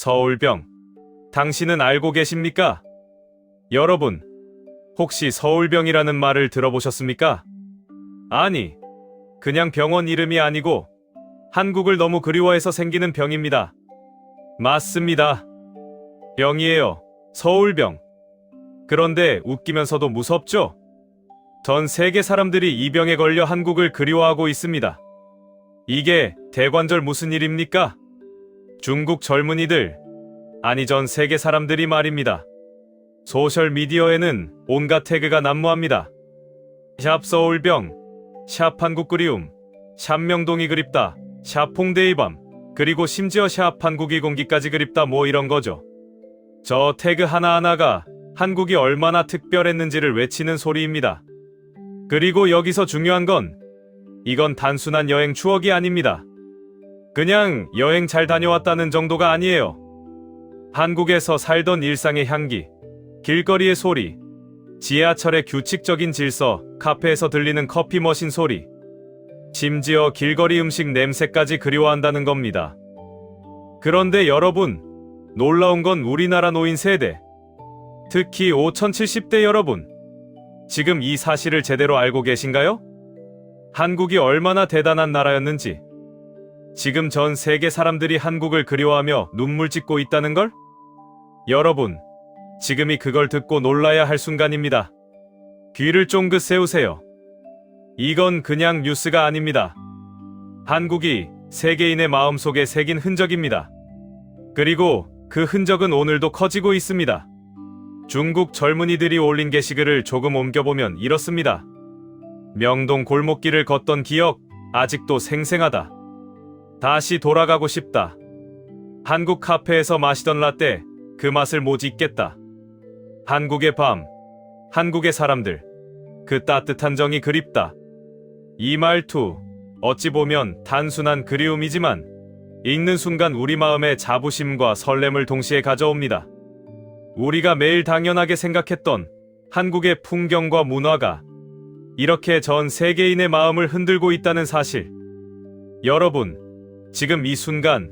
서울병. 당신은 알고 계십니까? 여러분, 혹시 서울병이라는 말을 들어보셨습니까? 아니, 그냥 병원 이름이 아니고 한국을 너무 그리워해서 생기는 병입니다. 맞습니다. 병이에요. 서울병. 그런데 웃기면서도 무섭죠? 전 세계 사람들이 이 병에 걸려 한국을 그리워하고 있습니다. 이게 대관절 무슨 일입니까? 중국 젊은이들, 아니 전 세계 사람들이 말입니다. 소셜미디어에는 온갖 태그가 난무합니다. 샵 서울병, 샵 한국 그리움, 샵 명동이 그립다, 샵 홍대의 밤, 그리고 심지어 샵 한국이 공기까지 그립다 뭐 이런 거죠. 저 태그 하나하나가 한국이 얼마나 특별했는지를 외치는 소리입니다. 그리고 여기서 중요한 건 이건 단순한 여행 추억이 아닙니다. 그냥 여행 잘 다녀왔다는 정도가 아니에요. 한국에서 살던 일상의 향기, 길거리의 소리, 지하철의 규칙적인 질서, 카페에서 들리는 커피 머신 소리, 심지어 길거리 음식 냄새까지 그리워한다는 겁니다. 그런데 여러분, 놀라운 건 우리나라 노인 세대, 특히 5070대 여러분, 지금 이 사실을 제대로 알고 계신가요? 한국이 얼마나 대단한 나라였는지, 지금 전 세계 사람들이 한국을 그리워하며 눈물 짓고 있다는 걸? 여러분, 지금이 그걸 듣고 놀라야 할 순간입니다. 귀를 쫑긋 세우세요. 이건 그냥 뉴스가 아닙니다. 한국이 세계인의 마음속에 새긴 흔적입니다. 그리고 그 흔적은 오늘도 커지고 있습니다. 중국 젊은이들이 올린 게시글을 조금 옮겨보면 이렇습니다. 명동 골목길을 걷던 기억, 아직도 생생하다. 다시 돌아가고 싶다. 한국 카페에서 마시던 라떼, 그 맛을 못 잊겠다. 한국의 밤, 한국의 사람들, 그 따뜻한 정이 그립다. 이 말투, 어찌 보면 단순한 그리움이지만 읽는 순간 우리 마음에 자부심과 설렘을 동시에 가져옵니다. 우리가 매일 당연하게 생각했던 한국의 풍경과 문화가 이렇게 전 세계인의 마음을 흔들고 있다는 사실. 여러분, 지금 이 순간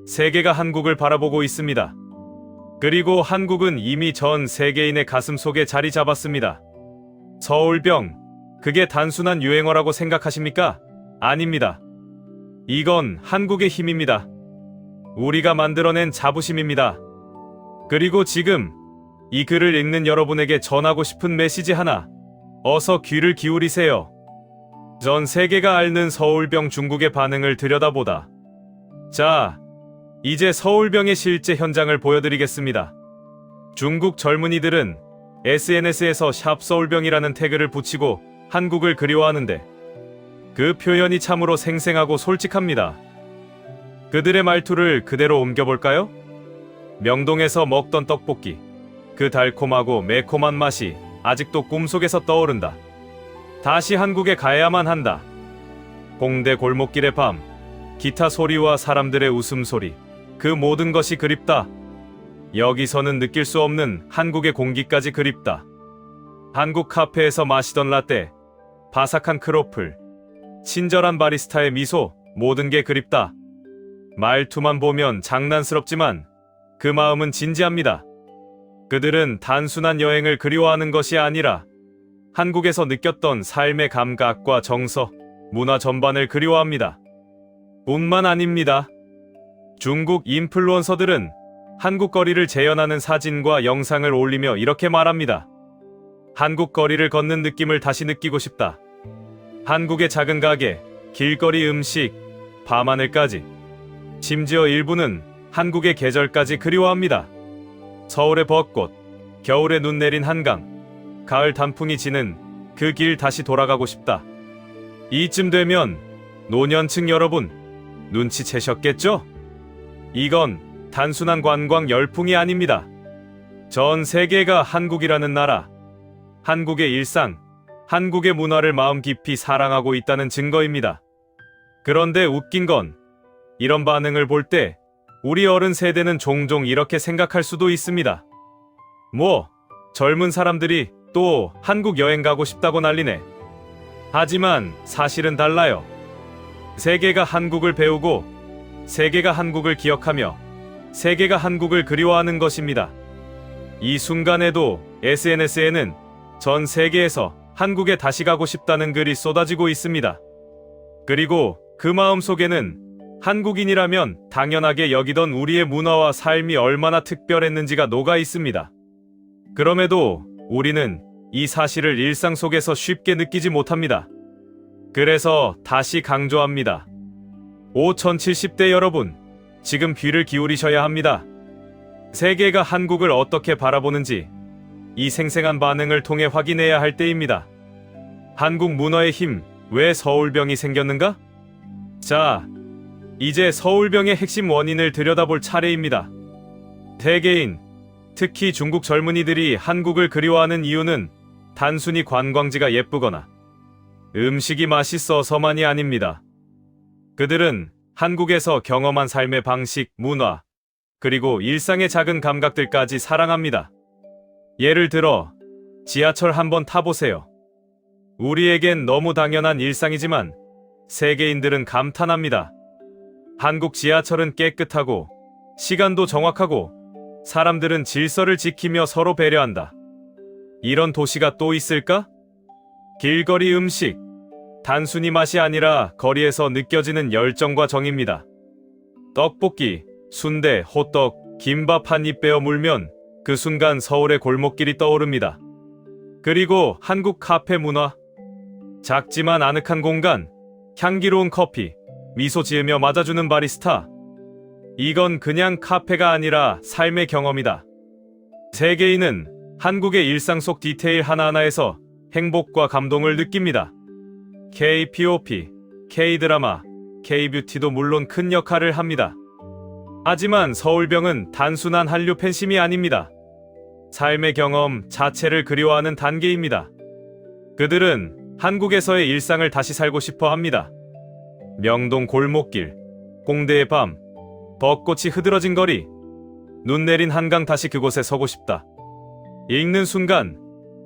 세계가 한국을 바라보고 있습니다. 그리고 한국은 이미 전 세계인의 가슴 속에 자리 잡았습니다. 서울병, 그게 단순한 유행어라고 생각하십니까? 아닙니다. 이건 한국의 힘입니다. 우리가 만들어낸 자부심입니다. 그리고 지금 이 글을 읽는 여러분에게 전하고 싶은 메시지 하나, 어서 귀를 기울이세요. 전 세계가 앓는 서울병 중국의 반응을 들여다보다. 자, 이제 서울병의 실제 현장을 보여드리겠습니다. 중국 젊은이들은 SNS에서 샵 서울병이라는 태그를 붙이고 한국을 그리워하는데 그 표현이 참으로 생생하고 솔직합니다. 그들의 말투를 그대로 옮겨볼까요? 명동에서 먹던 떡볶이, 그 달콤하고 매콤한 맛이 아직도 꿈속에서 떠오른다. 다시 한국에 가야만 한다. 홍대 골목길의 밤, 기타 소리와 사람들의 웃음소리, 그 모든 것이 그립다. 여기서는 느낄 수 없는 한국의 공기까지 그립다. 한국 카페에서 마시던 라떼, 바삭한 크로플, 친절한 바리스타의 미소, 모든 게 그립다. 말투만 보면 장난스럽지만 그 마음은 진지합니다. 그들은 단순한 여행을 그리워하는 것이 아니라 한국에서 느꼈던 삶의 감각과 정서, 문화 전반을 그리워합니다. 뿐만 아닙니다. 중국 인플루언서들은 한국 거리를 재현하는 사진과 영상을 올리며 이렇게 말합니다. 한국 거리를 걷는 느낌을 다시 느끼고 싶다. 한국의 작은 가게, 길거리 음식, 밤하늘까지. 심지어 일부는 한국의 계절까지 그리워합니다. 서울의 벚꽃, 겨울에 눈 내린 한강, 가을 단풍이 지는 그 길 다시 돌아가고 싶다. 이쯤 되면 노년층 여러분, 눈치채셨겠죠? 이건 단순한 관광 열풍이 아닙니다. 전 세계가 한국이라는 나라, 한국의 일상, 한국의 문화를 마음 깊이 사랑하고 있다는 증거입니다. 그런데 웃긴 건 이런 반응을 볼 때 우리 어른 세대는 종종 이렇게 생각할 수도 있습니다. 뭐, 젊은 사람들이 또 한국 여행 가고 싶다고 난리네. 하지만 사실은 달라요. 세계가 한국을 배우고 세계가 한국을 기억하며 세계가 한국을 그리워하는 것입니다. 이 순간에도 SNS에는 전 세계에서 한국에 다시 가고 싶다는 글이 쏟아지고 있습니다. 그리고 그 마음 속에는 한국인이라면 당연하게 여기던 우리의 문화와 삶이 얼마나 특별했는지가 녹아 있습니다. 그럼에도 우리는 이 사실을 일상 속에서 쉽게 느끼지 못합니다. 그래서 다시 강조합니다. 5070대 여러분, 지금 귀를 기울이셔야 합니다. 세계가 한국을 어떻게 바라보는지 이 생생한 반응을 통해 확인해야 할 때입니다. 한국 문화의 힘, 왜 서울병이 생겼는가? 자, 이제 서울병의 핵심 원인을 들여다볼 차례입니다. 대개인, 특히 중국 젊은이들이 한국을 그리워하는 이유는 단순히 관광지가 예쁘거나 음식이 맛있어서만이 아닙니다. 그들은 한국에서 경험한 삶의 방식, 문화, 그리고 일상의 작은 감각들까지 사랑합니다. 예를 들어, 지하철 한번 타보세요. 우리에겐 너무 당연한 일상이지만 세계인들은 감탄합니다. 한국 지하철은 깨끗하고 시간도 정확하고 사람들은 질서를 지키며 서로 배려한다. 이런 도시가 또 있을까? 길거리 음식, 단순히 맛이 아니라 거리에서 느껴지는 열정과 정입니다. 떡볶이, 순대, 호떡, 김밥 한 입 베어 물면 그 순간 서울의 골목길이 떠오릅니다. 그리고 한국 카페 문화, 작지만 아늑한 공간, 향기로운 커피, 미소 지으며 맞아주는 바리스타. 이건 그냥 카페가 아니라 삶의 경험이다. 세계인은 한국의 일상 속 디테일 하나하나에서 행복과 감동을 느낍니다. K-POP, K-드라마, K-뷰티도 물론 큰 역할을 합니다. 하지만 서울병은 단순한 한류 팬심이 아닙니다. 삶의 경험 자체를 그리워하는 단계입니다. 그들은 한국에서의 일상을 다시 살고 싶어 합니다. 명동 골목길, 공대의 밤, 벚꽃이 흐드러진 거리, 눈 내린 한강 다시 그곳에 서고 싶다. 읽는 순간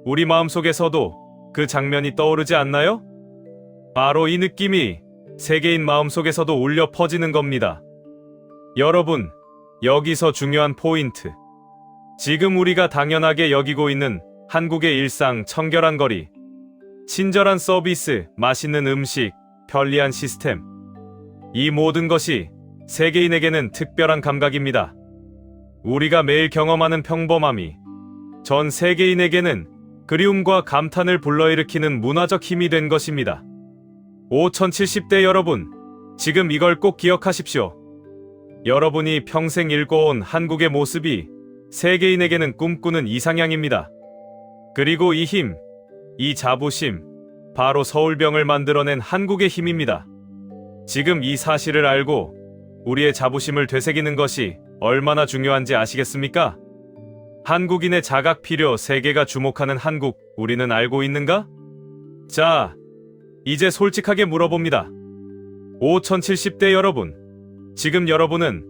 우리 마음속에서도 그 장면이 떠오르지 않나요? 바로 이 느낌이 세계인 마음속에서도 울려 퍼지는 겁니다. 여러분, 여기서 중요한 포인트. 지금 우리가 당연하게 여기고 있는 한국의 일상, 청결한 거리, 친절한 서비스, 맛있는 음식, 편리한 시스템. 이 모든 것이 세계인에게는 특별한 감각입니다. 우리가 매일 경험하는 평범함이 전 세계인에게는 그리움과 감탄을 불러일으키는 문화적 힘이 된 것입니다. 5070대 여러분, 지금 이걸 꼭 기억하십시오. 여러분이 평생 읽어온 한국의 모습이 세계인에게는 꿈꾸는 이상향입니다. 그리고 이 힘, 이 자부심, 바로 서울병을 만들어낸 한국의 힘입니다. 지금 이 사실을 알고 우리의 자부심을 되새기는 것이 얼마나 중요한지 아시겠습니까? 한국인의 자각 필요, 세계가 주목하는 한국, 우리는 알고 있는가? 자, 이제 솔직하게 물어봅니다. 5070대 여러분, 지금 여러분은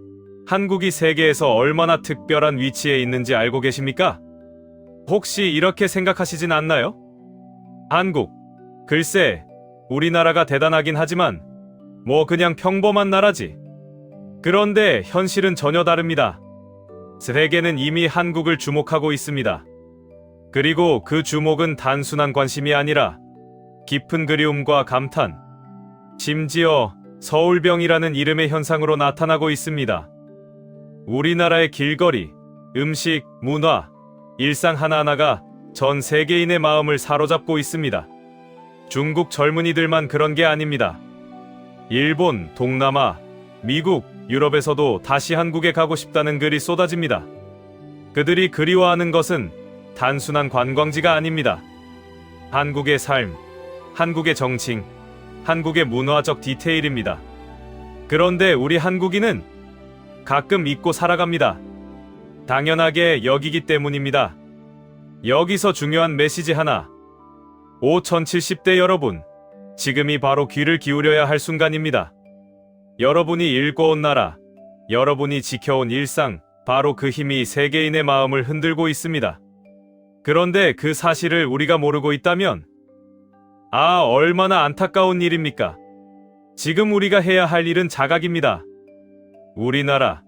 한국이 세계에서 얼마나 특별한 위치에 있는지 알고 계십니까? 혹시 이렇게 생각하시진 않나요? 한국, 글쎄, 우리나라가 대단하긴 하지만 뭐 그냥 평범한 나라지. 그런데 현실은 전혀 다릅니다. 세계는 이미 한국을 주목하고 있습니다. 그리고 그 주목은 단순한 관심이 아니라 깊은 그리움과 감탄, 심지어 서울병이라는 이름의 현상으로 나타나고 있습니다. 우리나라의 길거리, 음식, 문화, 일상 하나하나가 전 세계인의 마음을 사로잡고 있습니다. 중국 젊은이들만 그런 게 아닙니다. 일본, 동남아, 미국, 유럽에서도 다시 한국에 가고 싶다는 글이 쏟아집니다. 그들이 그리워하는 것은 단순한 관광지가 아닙니다. 한국의 삶, 한국의 정칭, 한국의 문화적 디테일입니다. 그런데 우리 한국인은 가끔 잊고 살아갑니다. 당연하게 여기기 때문입니다. 여기서 중요한 메시지 하나. 5070대 여러분, 지금이 바로 귀를 기울여야 할 순간입니다. 여러분이 읽어온 나라, 여러분이 지켜온 일상, 바로 그 힘이 세계인의 마음을 흔들고 있습니다. 그런데 그 사실을 우리가 모르고 있다면, 얼마나 안타까운 일입니까? 지금 우리가 해야 할 일은 자각입니다. 우리나라,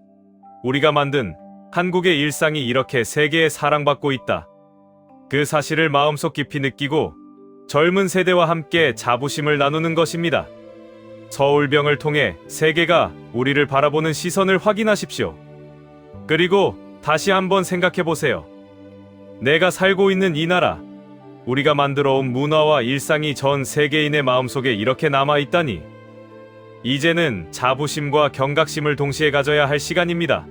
우리가 만든 한국의 일상이 이렇게 세계에 사랑받고 있다. 그 사실을 마음속 깊이 느끼고 젊은 세대와 함께 자부심을 나누는 것입니다. 서울병을 통해 세계가 우리를 바라보는 시선을 확인하십시오. 그리고 다시 한번 생각해 보세요. 내가 살고 있는 이 나라, 우리가 만들어 온 문화와 일상이 전 세계인의 마음속에 이렇게 남아있다니. 이제는 자부심과 경각심을 동시에 가져야 할 시간입니다.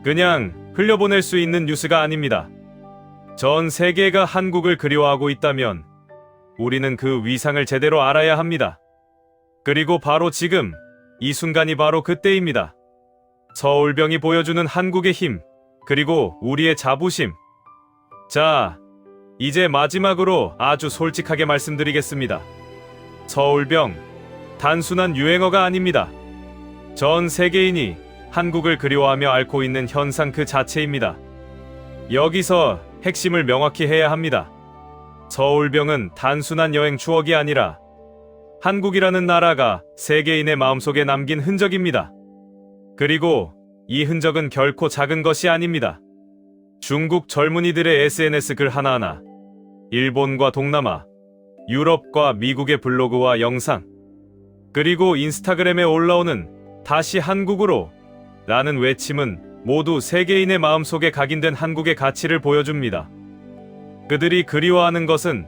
그냥 흘려보낼 수 있는 뉴스가 아닙니다. 전 세계가 한국을 그리워하고 있다면 우리는 그 위상을 제대로 알아야 합니다. 그리고 바로 지금, 이 순간이 바로 그때입니다. 서울병이 보여주는 한국의 힘, 그리고 우리의 자부심. 자, 이제 마지막으로 아주 솔직하게 말씀드리겠습니다. 서울병, 단순한 유행어가 아닙니다. 전 세계인이 한국을 그리워하며 앓고 있는 현상 그 자체입니다. 여기서 핵심을 명확히 해야 합니다. 서울병은 단순한 여행 추억이 아니라 한국이라는 나라가 세계인의 마음속에 남긴 흔적입니다. 그리고 이 흔적은 결코 작은 것이 아닙니다. 중국 젊은이들의 SNS 글 하나하나, 일본과 동남아, 유럽과 미국의 블로그와 영상, 그리고 인스타그램에 올라오는 다시 한국으로 라는 외침은 모두 세계인의 마음속에 각인된 한국의 가치를 보여줍니다. 그들이 그리워하는 것은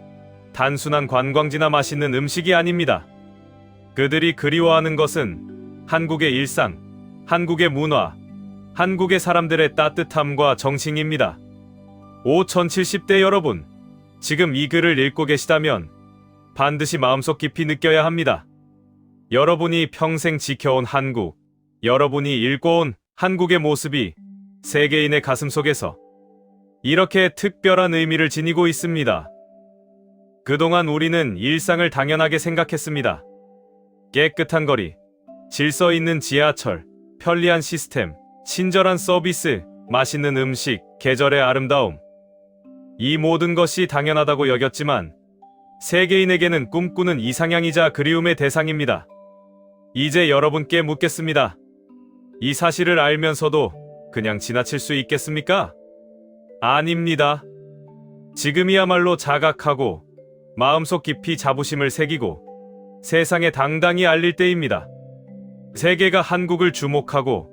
단순한 관광지나 맛있는 음식이 아닙니다. 그들이 그리워하는 것은 한국의 일상, 한국의 문화, 한국의 사람들의 따뜻함과 정칭입니다. 5070대 여러분, 지금 이 글을 읽고 계시다면 반드시 마음속 깊이 느껴야 합니다. 여러분이 평생 지켜온 한국, 여러분이 읽고온 한국의 모습이 세계인의 가슴속에서 이렇게 특별한 의미를 지니고 있습니다. 그동안 우리는 일상을 당연하게 생각했습니다. 깨끗한 거리, 질서 있는 지하철, 편리한 시스템, 친절한 서비스, 맛있는 음식, 계절의 아름다움. 이 모든 것이 당연하다고 여겼지만 세계인에게는 꿈꾸는 이상향이자 그리움의 대상입니다. 이제 여러분께 묻겠습니다. 이 사실을 알면서도 그냥 지나칠 수 있겠습니까? 아닙니다. 지금이야말로 자각하고 마음속 깊이 자부심을 새기고 세상에 당당히 알릴 때입니다. 세계가 한국을 주목하고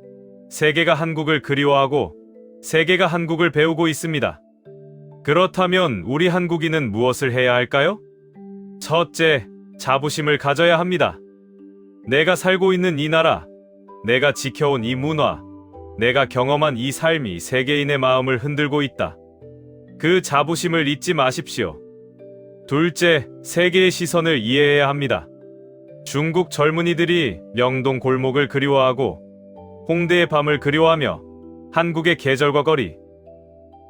세계가 한국을 그리워하고 세계가 한국을 배우고 있습니다. 그렇다면 우리 한국인은 무엇을 해야 할까요? 첫째, 자부심을 가져야 합니다. 내가 살고 있는 이 나라, 내가 지켜온 이 문화, 내가 경험한 이 삶이 세계인의 마음을 흔들고 있다. 그 자부심을 잊지 마십시오. 둘째, 세계의 시선을 이해해야 합니다. 중국 젊은이들이 명동 골목을 그리워하고 홍대의 밤을 그리워하며 한국의 계절과 거리,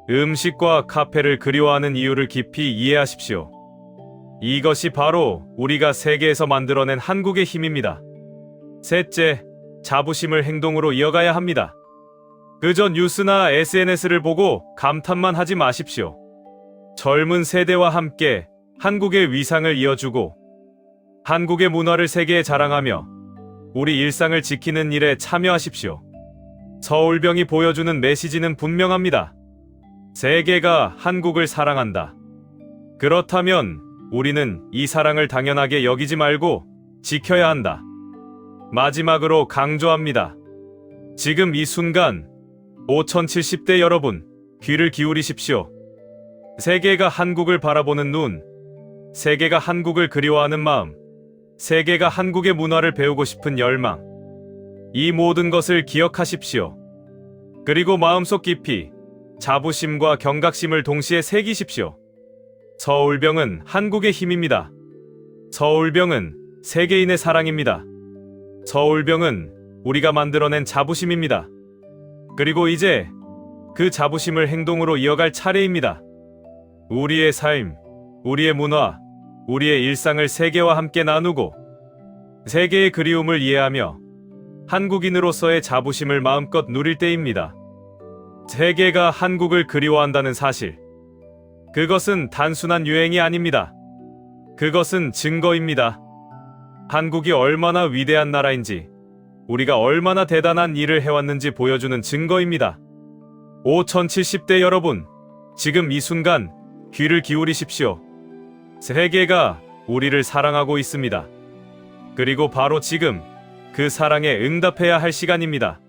음식과 카페를 그리워하는 이유를 깊이 이해하십시오. 이것이 바로 우리가 세계에서 만들어낸 한국의 힘입니다. 셋째, 자부심을 행동으로 이어가야 합니다. 그저 뉴스나 SNS를 보고 감탄만 하지 마십시오. 젊은 세대와 함께 한국의 위상을 이어주고 한국의 문화를 세계에 자랑하며 우리 일상을 지키는 일에 참여하십시오. 서울병이 보여주는 메시지는 분명합니다. 세계가 한국을 사랑한다. 그렇다면 우리는 이 사랑을 당연하게 여기지 말고 지켜야 한다. 마지막으로 강조합니다. 지금 이 순간 5070대 여러분, 귀를 기울이십시오. 세계가 한국을 바라보는 눈, 세계가 한국을 그리워하는 마음, 세계가 한국의 문화를 배우고 싶은 열망, 이 모든 것을 기억하십시오. 그리고 마음속 깊이 자부심과 경각심을 동시에 새기십시오. 서울병은 한국의 힘입니다. 서울병은 세계인의 사랑입니다. 서울병은 우리가 만들어낸 자부심입니다. 그리고 이제 그 자부심을 행동으로 이어갈 차례입니다. 우리의 삶, 우리의 문화, 우리의 일상을 세계와 함께 나누고 세계의 그리움을 이해하며 한국인으로서의 자부심을 마음껏 누릴 때입니다. 세계가 한국을 그리워한다는 사실. 그것은 단순한 유행이 아닙니다. 그것은 증거입니다. 한국이 얼마나 위대한 나라인지, 우리가 얼마나 대단한 일을 해왔는지 보여주는 증거입니다. 5070대 여러분, 지금 이 순간 귀를 기울이십시오. 세계가 우리를 사랑하고 있습니다. 그리고 바로 지금 그 사랑에 응답해야 할 시간입니다.